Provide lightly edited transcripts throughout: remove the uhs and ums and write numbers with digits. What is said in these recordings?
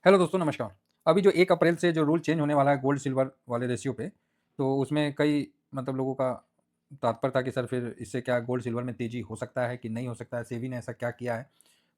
Hello दोस्तों, नमस्कार। अभी जो 1 अप्रैल से जो रूल चेंज होने वाला है गोल्ड सिल्वर वाले रेशियो पे, तो उसमें कई मतलब लोगों का तात्पर्य था कि सर फिर इससे क्या गोल्ड सिल्वर में तेज़ी हो सकता है कि नहीं हो सकता है? सेबी ने ऐसा क्या किया है?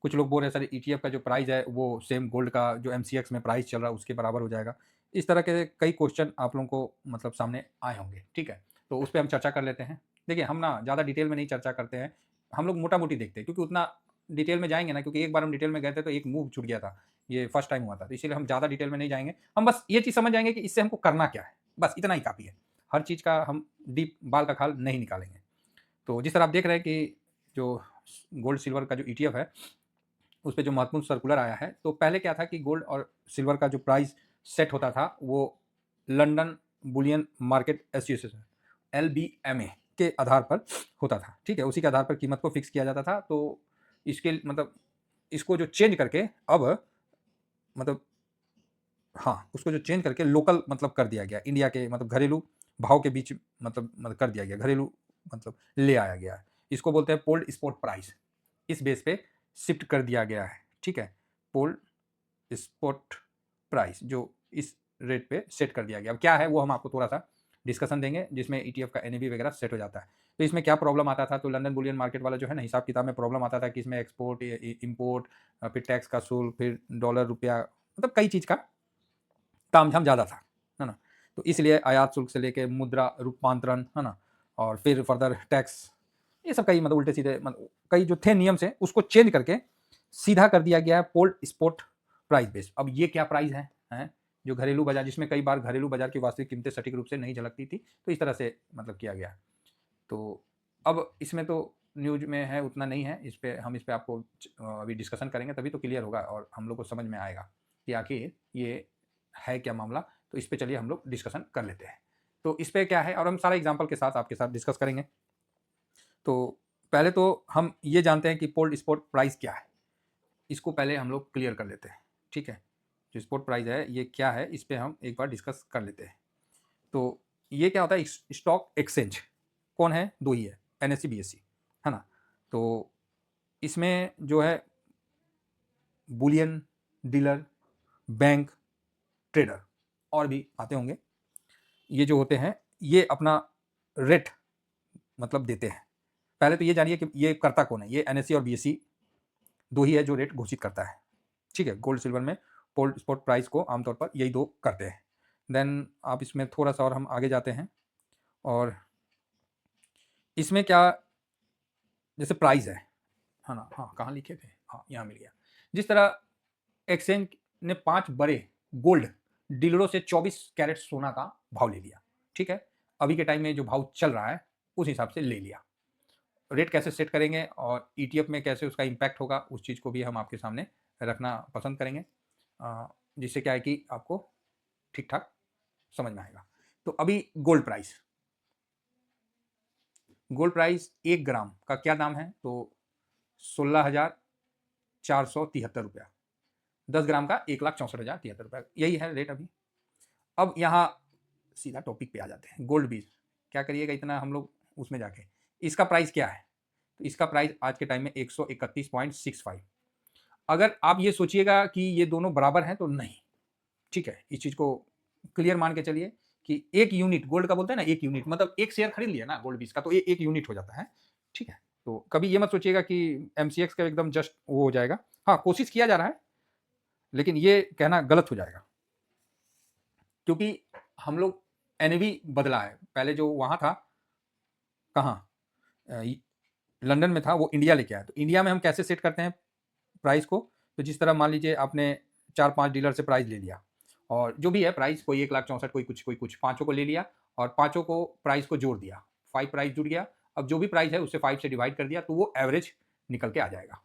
कुछ लोग बोल रहे हैं सर ईटीएफ का जो प्राइस है वो सेम गोल्ड का जो एमसीएक्स में प्राइस चल रहा है उसके बराबर हो जाएगा। इस तरह के कई क्वेश्चन आप लोगों को मतलब सामने आए होंगे, ठीक है? तो उस पे हम चर्चा कर लेते हैं। देखिए, हम ना ज़्यादा डिटेल में नहीं चर्चा करते हैं, हम लोग मोटा-मोटी देखते हैं क्योंकि उतना डिटेल में जाएँगे ना, क्योंकि एक बार हम डिटेल में गए थे तो एक मूव छूट गया था। ये फर्स्ट टाइम हुआ था, तो इसीलिए हम ज़्यादा डिटेल में नहीं जाएँगे। हम बस ये चीज़ समझ जाएँगे कि इससे हमको करना क्या है, बस इतना ही काफ़ी है। हर चीज़ का हम डीप बाल का खाल नहीं निकालेंगे। तो जिस तरह आप देख रहे हैं कि जो गोल्ड सिल्वर का जो ईटीएफ है, उस पे जो महत्वपूर्ण सर्कुलर आया है, तो पहले क्या था कि गोल्ड और सिल्वर का जो प्राइस सेट होता था, वो लंदन बुलियन मार्केट एसोसिएशन एलबीएमए के आधार पर होता था, ठीक है? उसी के आधार पर कीमत को फिक्स किया जाता था। तो इसके मतलब इसको जो चेंज करके अब मतलब हाँ, उसको जो चेंज करके लोकल मतलब कर दिया गया। इंडिया के मतलब घरेलू भाव के बीच मतलब कर दिया गया। घरेलू मतलब ले आया गया है। इसको बोलते हैं पोल्ड स्पॉट प्राइस। इस बेस पे शिफ्ट कर दिया गया है, ठीक है? पोल्ड स्पॉट प्राइस जो इस रेट पे सेट कर दिया गया। अब क्या है वो हम आपको थोड़ा-सा डिस्कशन देंगे जिसमें ईटीएफ का एनएवी वगैरह सेट हो जाता है। तो इसमें क्या प्रॉब्लम आता था, तो लंदन बुलियन मार्केट वाला जो है ना हिसाब-किताब में प्रॉब्लम आता था कि इसमें एक्सपोर्ट, इम्पोर्ट, फिर टैक्स का शुल्क, फिर डॉलर, रुपया, मतलब कई चीज़ का तामझाम ज़्यादा था, है ना? तो इसलिए आयात शुल्क से लेके मुद्रा रूपांतरण, है ना? और फिर फर्दर टैक्स, ये सब कई मतलब उल्टे-सीधे कई जो थे नियम से उसको चेंज करके सीधा कर दिया गया है पोल्ड स्पॉट प्राइस बेस। अब ये क्या प्राइस है? हैं? जो घरेलू बाज़ार, जिसमें कई बार घरेलू बाज़ार की वास्तविक कीमतें सटीक रूप से नहीं झलकती थी, तो इस तरह से मतलब किया गया। तो अब इसमें तो न्यूज़ में है उतना नहीं है, इस पे आपको अभी डिस्कशन करेंगे तभी तो क्लियर होगा और हम लोग को समझ में आएगा कि आखिर ये है क्या मामला। तो इस पे चलिए हम लोग डिस्कशन कर लेते हैं। तो इस पे क्या है और हम सारा एग्ज़ाम्पल के साथ आपके साथ डिस्कस करेंगे। तो पहले तो हम ये जानते हैं कि पोल्ड स्पॉट प्राइस क्या है? इसको पहले हम लोग क्लियर कर लेते हैं, ठीक है? जो स्पॉट प्राइस है ये क्या है, इस पे हम एक बार डिस्कस कर लेते हैं। तो ये क्या होता है, स्टॉक एक्सचेंज कौन है? 2 ही है, एनएसई, बीएसई, है ना? तो इसमें जो है बुलियन, डीलर, बैंक, ट्रेडर और भी आते होंगे। ये जो होते हैं, ये अपना रेट मतलब देते हैं। पहले तो ये जानिए कि ये करता कौन है? ये एनएसई और बीएसई 2 ही है जो रेट घोषित करता है, ठीक है? गोल्ड सिल्वर में गोल्ड स्पॉट प्राइस को आमतौर पर यही 2 करते हैं। देन आप इसमें थोड़ा-सा और हम आगे जाते हैं और इसमें क्या, जैसे प्राइस है ना? हाँ, कहाँ लिखे थे? हाँ, यहाँ मिल गया। जिस तरह एक्सचेंज ने 5 बड़े गोल्ड डीलरों से 24 कैरेट सोना का भाव ले लिया, ठीक है? अभी के टाइम में जो भाव चल रहा है, उस हिसाब से ले लिया। रेट कैसे सेट करेंगे और ईटीएफ में कैसे उसका इम्पैक्ट होगा, उस चीज़ को भी हम आपके सामने रखना पसंद करेंगे। जिससे क्या है कि आपको ठीक-ठाक समझ में आएगा। तो अभी गोल्ड प्राइस 1 ग्राम का क्या दाम है? तो 16,473 रुपया। 10 ग्राम का 1,64,073 रुपया, यही है रेट अभी। अब यहाँ सीधा टॉपिक पे आ जाते हैं, गोल्ड बीज। क्या करिएगा इतना हम लोग उसमें जाके, इसका प्राइस क्या है? तो इसका प्राइस आज के टाइम में 131.65। अगर आप ये सोचिएगा कि ये दोनों बराबर हैं तो नहीं, ठीक है? इस चीज़ को क्लियर मान के चलिए कि 1 यूनिट गोल्ड का बोलते हैं ना, 1 यूनिट मतलब 1 शेयर खरीद लिया ना गोल्ड बीज का, तो ये 1 यूनिट हो जाता है, ठीक है? तो कभी ये मत सोचिएगा कि एमसीएक्स का एकदम जस्ट वो हो जाएगा। हाँ, कोशिश किया जा रहा है, लेकिन ये कहना गलत हो जाएगा। क्योंकि हम लोग एनएवी बदला है। पहले जो वहाँ था, कहाँ? अ, इ लंदन में था, वो इंडिया लेके आया। तो इंडिया में हम कैसे सेट करते हैं प्राइस को? तो जिस तरह मान लीजिए आपने 4-5 डीलर से प्राइस ले लिया और जो भी है प्राइस, कोई 1,64,000, कोई कुछ, पाँचों को ले लिया और पाँचों को प्राइस को जोड़ दिया। 5 प्राइस जुड़ गया। अब जो भी प्राइस है उससे 5 से डिवाइड कर दिया तो वो एवरेज निकल के आ जाएगा,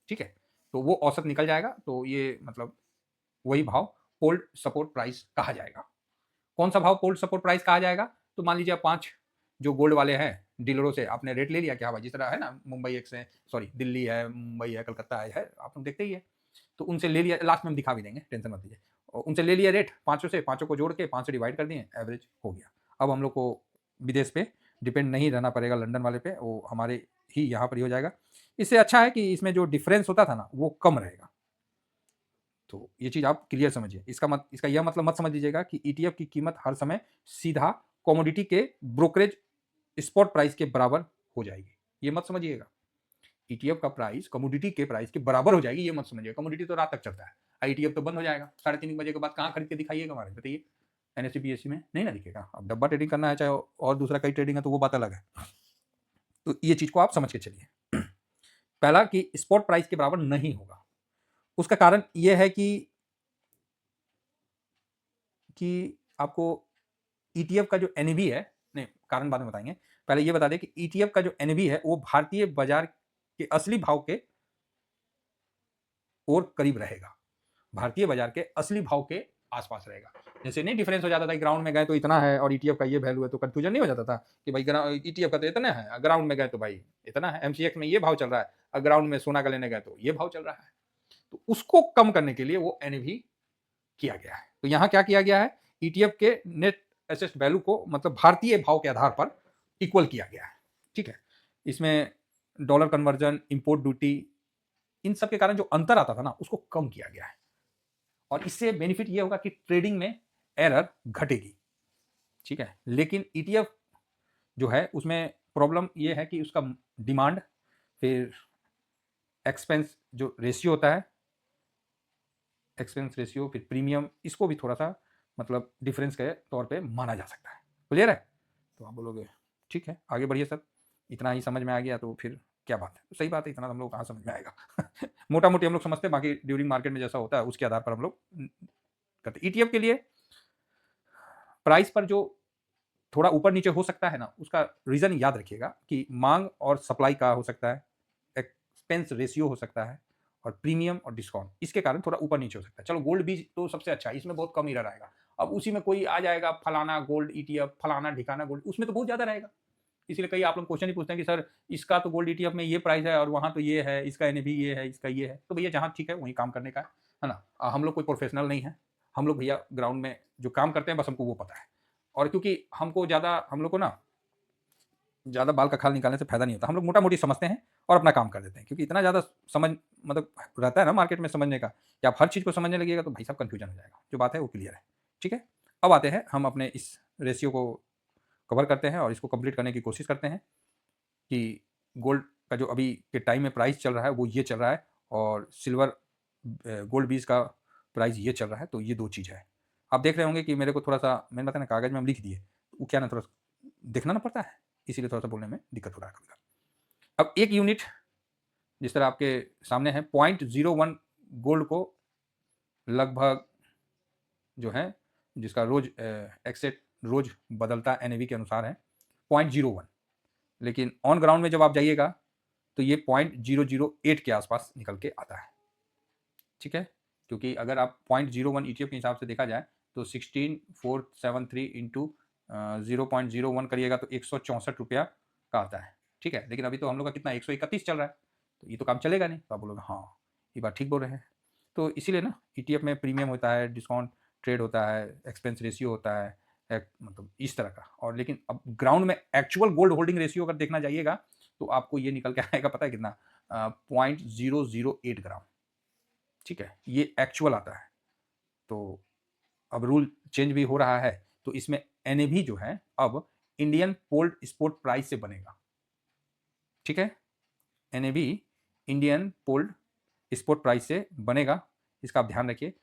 ठीक है? तो वो औसत निकल जाएगा। तो ये मतलब वही भाव पोल्ड सपोर्ट प्राइस कहा जाएगा। कौन सा भाव पोल्ड सपोर्ट प्राइस कहा जाएगा? तो मान लीजिए आप 5 जो गोल्ड वाले हैं डीलरों से आपने रेट ले लिया कि हाँ भाई, जिस तरह है ना मुंबई एक से, सॉरी दिल्ली है, मुंबई है, कलकत्ता है, आप लोग देखते ही है। तो उनसे ले लिया, लास्ट में हम दिखा भी देंगे, टेंशन मत लीजिए। और उनसे ले लिया रेट 500 से, पाँचों को जोड़ के 5 से डिवाइड कर दिए, एवरेज हो गया। अब हम लोग को विदेश पे डिपेंड नहीं रहना पड़ेगा, लंदन वाले पे, वो हमारे ही यहाँ पर ही हो जाएगा। इससे अच्छा है कि इसमें जो डिफरेंस होता था ना वो कम रहेगा। तो ये चीज़ आप क्लियर समझिए। इसका यह मतलब मत समझ लीजिएगा कि ईटीएफ की कीमत हर समय सीधा कमोडिटी के ब्रोकरेज स्पॉट प्राइस के बराबर हो जाएगी, ये मत समझिएगा। ईटीएफ का प्राइस कमोडिटी के प्राइस के बराबर हो जाएगी, ये मत समझिएगा। कमोडिटी तो रात तक चलता है, ईटीएफ तो बंद हो जाएगा 3:30 बजे के बाद। कहाँ खरीद के दिखाइएगा हमारे, बताइए। एनएससी बीएससी में नहीं ना दिखेगा। अब डब्बा ट्रेडिंग करना है चाहे और दूसरा कई ट्रेडिंग है तो वो बात अलग है। तो ये चीज को आप समझ के चलिए। पहला कि स्पॉट प्राइस के बराबर नहीं होगा। उसका कारण यह है कि आपको ईटीएफ का जो एनएवी है, नहीं कारण बाद में बताएंगे, पहले ये बता दें कि ईटीएफ का जो एनएवी है वो भारतीय बाजार के असली भाव के और करीब रहेगा, भारतीय बाजार के असली भाव के आसपास रहेगा। जैसे नहीं डिफरेंस हो जाता था, ग्राउंड में गए तो इतना है और ईटीएफ का ये वैल्यू है, तो कंफ्यूजन नहीं हो जाता था कि भाई ईटीएफ का तो इतना है, ग्राउंड में गए तो भाई इतना है, एमसीएक्स में ये भाव चल रहा है, और ग्राउंड में सोना का लेने गए तो ये भाव चल रहा है। तो उसको कम करने के लिए वो एनएवी किया गया है। तो यहाँ क्या किया गया है, ईटीएफ के नेट एसेट वैल्यू को मतलब भारतीय भाव के आधार पर इक्वल किया गया है। ठीक है, इसमें डॉलर कन्वर्जन, इंपोर्ट ड्यूटी, इन सब के कारण जो अंतर आता था ना उसको कम किया गया है, और इससे बेनिफिट ये होगा कि ट्रेडिंग में एरर घटेगी। ठीक है, लेकिन ईटीएफ जो है उसमें प्रॉब्लम ये है कि उसका डिमांड, फिर एक्सपेंस जो रेशियो होता है, एक्सपेंस रेशियो, फिर प्रीमियम, इसको भी थोड़ा सा मतलब डिफरेंस के तौर पे माना जा सकता है। क्लियर है? तो आप बोलोगे ठीक है आगे बढ़िए सर, इतना ही समझ में आ गया तो फिर क्या बात है। तो सही बात है, इतना हम लोग कहाँ समझ में आएगा। मोटा मोटी हम लोग समझते हैं, बाकी ड्यूरिंग मार्केट में जैसा होता है उसके आधार पर हम लोग करते। ईटीएफ के लिए प्राइस पर जो थोड़ा ऊपर नीचे हो सकता है ना, उसका रीजन याद रखिएगा कि मांग और सप्लाई का हो सकता है, एक्सपेंस रेशियो हो सकता है, और प्रीमियम और डिस्काउंट, इसके कारण थोड़ा ऊपर नीचे हो सकता है। चलो गोल्ड बीज तो सबसे अच्छा है, इसमें बहुत कम एरर आएगा। अब उसी में कोई आ जाएगा फलाना गोल्ड ईटीएफ, फलाना ढिकाना गोल्ड, उसमें तो बहुत ज्यादा रहेगा। इसलिए कई आप लोग क्वेश्चन ही पूछते हैं कि सर इसका तो गोल्ड ईटीएफ में ये प्राइस है और वहां तो ये है, इसका एनएवी ये है, इसका ये है। तो भैया जहां ठीक है वहीं काम करने का है ना। हम लोग कोई प्रोफेशनल नहीं है, हम लोग भैया ग्राउंड में जो काम करते हैं बस हमको वो पता है। और क्योंकि हम लोग को ना ज़्यादा बाल का खाल निकालने से फायदा नहीं होता, हम लोग मोटा मोटी समझते हैं और अपना काम कर देते हैं। क्योंकि इतना ज़्यादा समझ मतलब रहता है ना मार्केट में समझने का, कि आप हर चीज़ को समझने लगिएगा तो भाई साहब कन्फ्यूजन हो जाएगा। जो बात है वो क्लियर है। ठीक है, अब आते हैं हम अपने इस रेशियो को कवर करते हैं और इसको कंप्लीट करने की कोशिश करते हैं कि गोल्ड का जो अभी के टाइम में प्राइस चल रहा है वो ये चल रहा है, और सिल्वर गोल्ड बीज का प्राइस ये चल रहा है। तो ये दो चीज़ है। आप देख रहे होंगे कि मेरे को थोड़ा सा, मैंने बताया ना कागज़ में हम लिख दिए, तो वो क्या ना थोड़ा देखना ना पड़ता है, इसीलिए थोड़ा सा बोलने में दिक्कत हो रहा है कभी कभी। अब एक यूनिट जिस तरह आपके सामने है, 0.01 गोल्ड को लगभग जो है, जिसका रोज एक्सेट रोज बदलता एनएवी के अनुसार है 0.01, लेकिन ऑन ग्राउंड में जब आप जाइएगा तो ये 0.008 के आसपास निकल के आता है। ठीक है, क्योंकि अगर आप 0.01 ईटीएफ के हिसाब से देखा जाए तो 16473 इंटू 0.01 करिएगा तो 164 रुपया का आता है। ठीक है, लेकिन अभी तो हम लोग का कितना 131 चल रहा है, तो ये तो काम चलेगा नहीं। तो आप बोलोगे हाँ ये बात ठीक बोल रहे हैं। तो इसीलिए ना ईटीएफ में प्रीमियम होता है, डिस्काउंट ट्रेड होता है, एक्सपेंस रेशियो होता है, मतलब इस तरह का। और लेकिन अब ग्राउंड में एक्चुअल गोल्ड होल्डिंग रेशियो अगर देखना जाइएगा तो आपको ये निकल के आएगा, पता है कितना, 0.008 ग्राम। ठीक है, ये एक्चुअल आता है। तो अब रूल चेंज भी हो रहा है, तो इसमें एनएवी जो है अब इंडियन पोल्ड स्पोर्ट प्राइस से बनेगा। ठीक है, NAV Indian polled sport price से बनेगा, इसका आप ध्यान रखिए।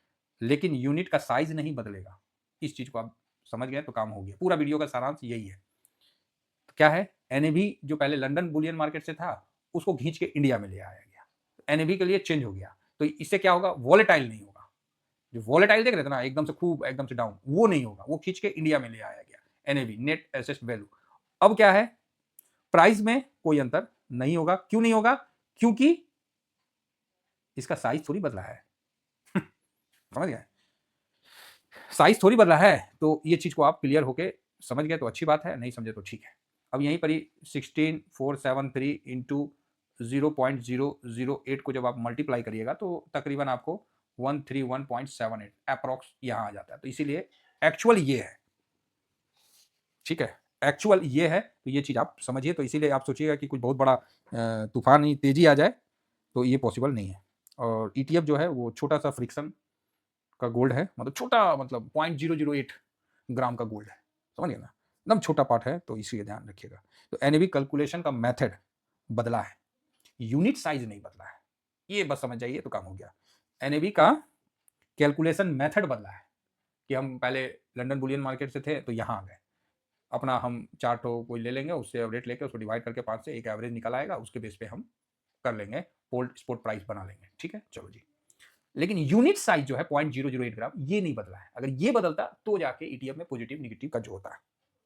लेकिन यूनिट का साइज नहीं बदलेगा। इस चीज को आप समझ गए तो काम हो गया। पूरा वीडियो का सारांश यही है। तो क्या है, एनएवी जो पहले लंदन बुलियन मार्केट से था उसको खींच के इंडिया में ले आया गया, एनएवी के लिए चेंज हो गया। तो इससे क्या होगा, वॉलेटाइल नहीं होगा। जो वॉलेटाइल देख रहे थे ना, एकदम से खूब एकदम से डाउन, वो नहीं होगा। वो खींच के इंडिया में ले आया गया, एनएवी नेट एसेट वैल्यू। अब क्या है, प्राइस में कोई अंतर नहीं होगा। क्यों नहीं होगा, क्योंकि इसका साइज थोड़ी बदला है। समझ गए, साइज थोड़ी बदला है। तो ये चीज को आप क्लियर होके समझ गए तो अच्छी बात है, नहीं समझे तो ठीक है। अब यहीं पर ही 16473 इंटू 0.008 को जब आप मल्टीप्लाई करिएगा तो तकरीबन आपको 131.78 अप्रॉक्स यहाँ आ जाता है। तो इसीलिए एक्चुअल ये है। ठीक है, एक्चुअल ये है, तो ये चीज़ आप समझिए। तो इसीलिए आप सोचिएगा कि कुछ बहुत बड़ा तूफान ही तेजी आ जाए, तो ये पॉसिबल नहीं है। और ईटीएफ जो है वो छोटा सा फ्रिक्शन का गोल्ड है, मतलब छोटा, मतलब 0.008 ग्राम का गोल्ड है, समझ गए ना, एकदम छोटा पार्ट है, तो इसी का ध्यान रखिएगा। तो एनएवी कैलकुलेशन का मेथड बदला है, यूनिट साइज नहीं बदला है, ये बस समझ जाइए तो काम हो गया। एनएवी का कैलकुलेशन मेथड बदला है कि हम पहले लंदन बुलियन मार्केट से थे तो यहाँ आ गए, अपना हम चार्ट कोई ले लेंगे, उससे एवरेज लेके उसको डिवाइड करके 5 से एक एवरेज निकल आएगा, उसके बेस पे हम कर लेंगे, पोल्ड स्पॉट प्राइस बना लेंगे, ठीक है, चलो जी। लेकिन यूनिट साइज जो है 0.008 ग्राम, ये नहीं बदला है। अगर ये बदलता तो जाके ईटीएफ में पॉजिटिव निगेटिव का जो होता है,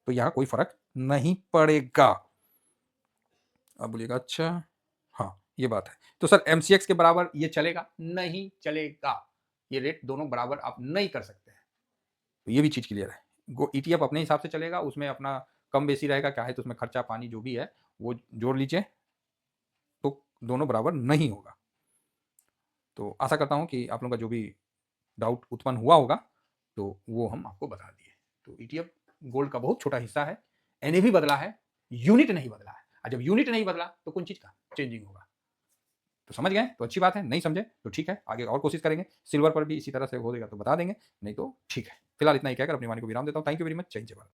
तो यहाँ कोई फर्क नहीं पड़ेगा। अब बोलिएगा अच्छा, हाँ ये बात है। तो सर एमसीएक्स के बराबर ये चलेगा? नहीं चलेगा, ये रेट दोनों बराबर आप नहीं कर सकते हैं, तो ये भी चीज क्लियर है। ईटीएफ अपने हिसाब से चलेगा, उसमें अपना कम बेसी रहेगा, क्या है तो उसमें खर्चा पानी जो भी है वो जोड़ लीजिए, तो दोनों बराबर नहीं होगा। तो आशा करता हूं कि आप लोगों का जो भी डाउट उत्पन्न हुआ होगा तो वो हम आपको बता दिए। तो ईटीएफ गोल्ड का बहुत छोटा हिस्सा है, एनएवी बदला है, यूनिट नहीं बदला है, और जब यूनिट नहीं बदला तो कौन चीज का चेंजिंग होगा। तो समझ गए तो अच्छी बात है, नहीं समझे तो ठीक है, आगे और कोशिश करेंगे, सिल्वर पर भी इसी तरह से हो जाएगा तो बता देंगे, नहीं तो ठीक है। फिलहाल इतना ही कहकर अपनी वाणी को विराम देता हूँ। थैंक यू वेरी मच, जय हिंद जय भारत।